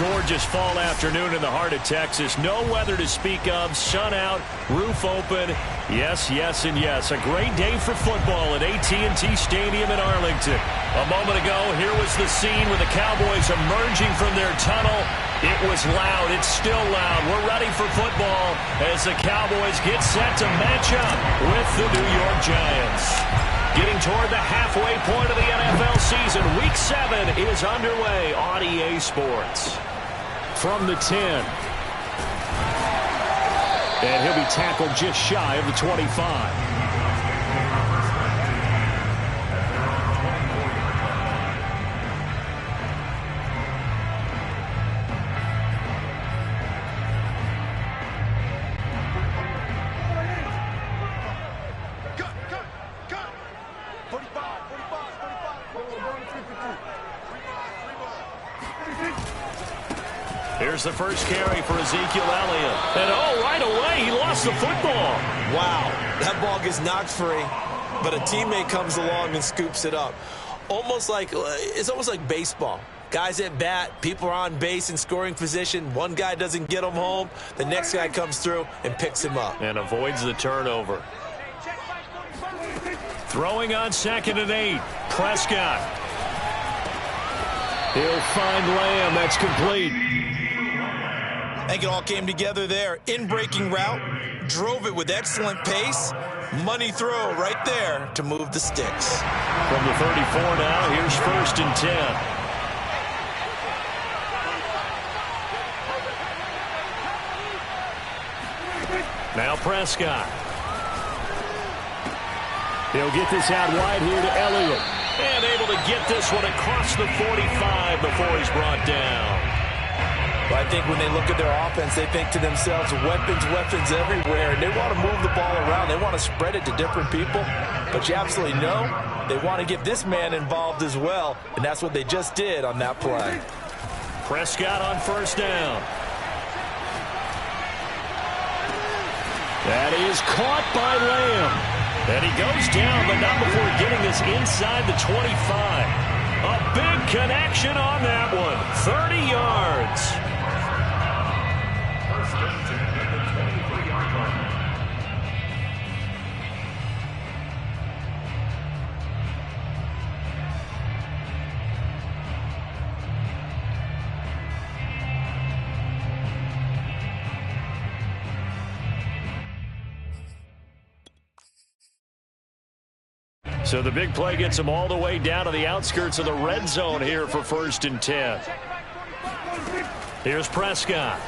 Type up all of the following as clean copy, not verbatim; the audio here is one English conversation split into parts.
gorgeous fall afternoon in the heart of Texas. No weather to speak of. Sun out, roof open. Yes, yes, and yes. A great day for football at AT&T Stadium in Arlington. A moment ago, here was the scene with the Cowboys emerging from their tunnel. It was loud. It's still loud. We're ready for football as the Cowboys get set to match up with the New York Giants. Getting toward the halfway point of the NFL season, Week 7 is underway on EA Sports. From the 10. And he'll be tackled just shy of the 25. Here's the first carry for Ezekiel Elliott. And right away, he lost the football. Wow, that ball gets knocked free, but a teammate comes along and scoops it up. It's almost like baseball. Guys at bat, people are on base in scoring position. One guy doesn't get him home. The next guy comes through and picks him up. And avoids the turnover. Throwing on 2nd and 8. Prescott. He'll find Lamb. That's complete. I think it all came together there. In-breaking route, drove it with excellent pace. Money throw right there to move the sticks. From the 34 now, here's 1st and 10. Now Prescott. He'll get this out wide here to Elliott. And able to get this one across the 45 before he's brought down. Well, I think when they look at their offense, they think to themselves, weapons everywhere. And they want to move the ball around. They want to spread it to different people. But you absolutely know they want to get this man involved as well. And that's what they just did on that play. Prescott on 1st down. That is caught by Lamb. And he goes down, but not before getting this inside the 25. A big connection on that one. 30 yards. So the big play gets him all the way down to the outskirts of the red zone here for 1st and 10. Here's Prescott.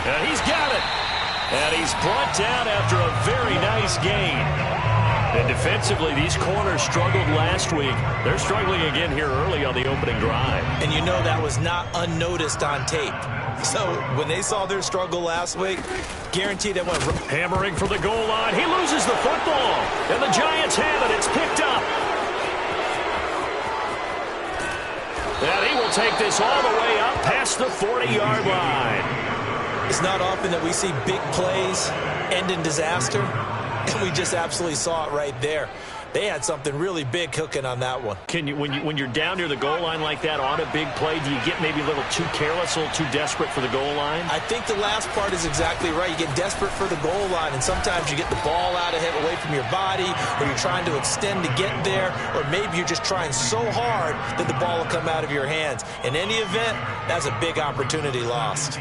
And he's got it. And he's brought down after a very nice gain. And defensively, these corners struggled last week. They're struggling again here early on the opening drive. And you know that was not unnoticed on tape. So when they saw their struggle last week, guaranteed they went. Hammering for the goal line. He loses the football. And the Giants have it. It's picked up. And he will take this all the way up past the 40-yard line. It's not often that we see big plays end in disaster. And we just absolutely saw it right there. They had something really big cooking on that one. Can you, when you're down near the goal line like that on a big play, do you get maybe a little too careless, a little too desperate for the goal line? I think the last part is exactly right. You get desperate for the goal line, and sometimes you get the ball out ahead, away from your body, or you're trying to extend to get there, or maybe you're just trying so hard that the ball will come out of your hands. In any event, that's a big opportunity lost.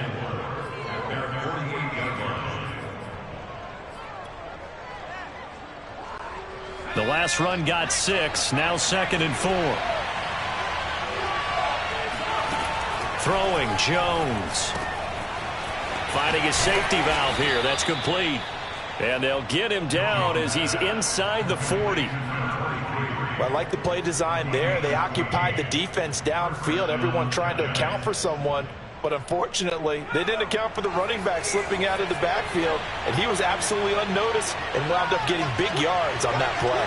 The last run got 6. Now 2nd and 4. Throwing Jones. Finding his safety valve here. That's complete. And they'll get him down as he's inside the 40. Well, I like the play design there. They occupied the defense downfield. Everyone trying to account for someone. But unfortunately, they didn't account for the running back slipping out of the backfield, and he was absolutely unnoticed and wound up getting big yards on that play.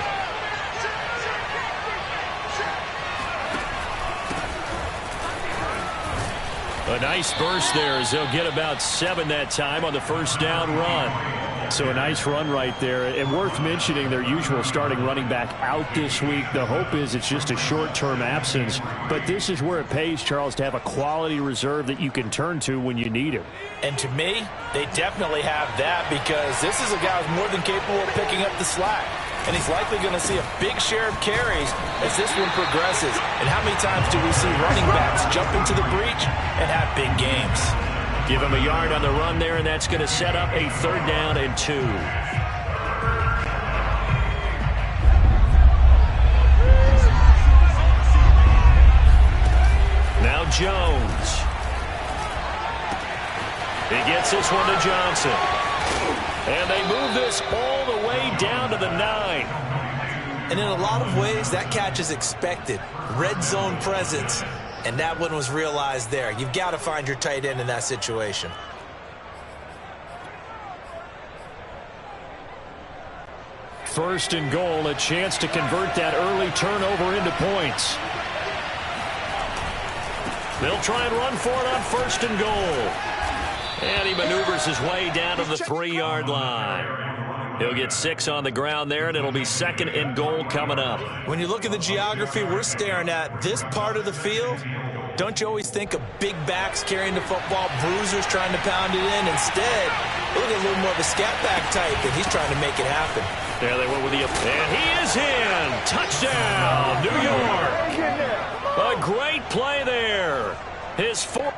A nice burst there as they'll get about 7 that time on the 1st down run. So a nice run right there, and worth mentioning their usual starting running back out this week. The hope is it's just a short-term absence, but this is where it pays, Charles, to have a quality reserve that you can turn to when you need it. And to me, they definitely have that, because this is a guy who's more than capable of picking up the slack. And he's likely going to see a big share of carries as this one progresses. And how many times do we see running backs jump into the breach and have big games? Give him a yard on the run there, and that's going to set up a 3rd down and 2. Now Jones. He gets this one to Johnson. And they move this all the way down to the 9. And in a lot of ways, that catch is expected. Red zone presence. And that one was realized there. You've got to find your tight end in that situation. First and goal, a chance to convert that early turnover into points. They'll try and run for it on 1st and goal. And he maneuvers his way down to the 3-yard line. He'll get 6 on the ground there, and it'll be 2nd and goal coming up. When you look at the geography we're staring at, this part of the field, don't you always think of big backs carrying the football, bruisers trying to pound it in? Instead, look at a little more of a scat back type, and he's trying to make it happen. There they went with the, and he is in. Touchdown, New York. A great play there. His 4th.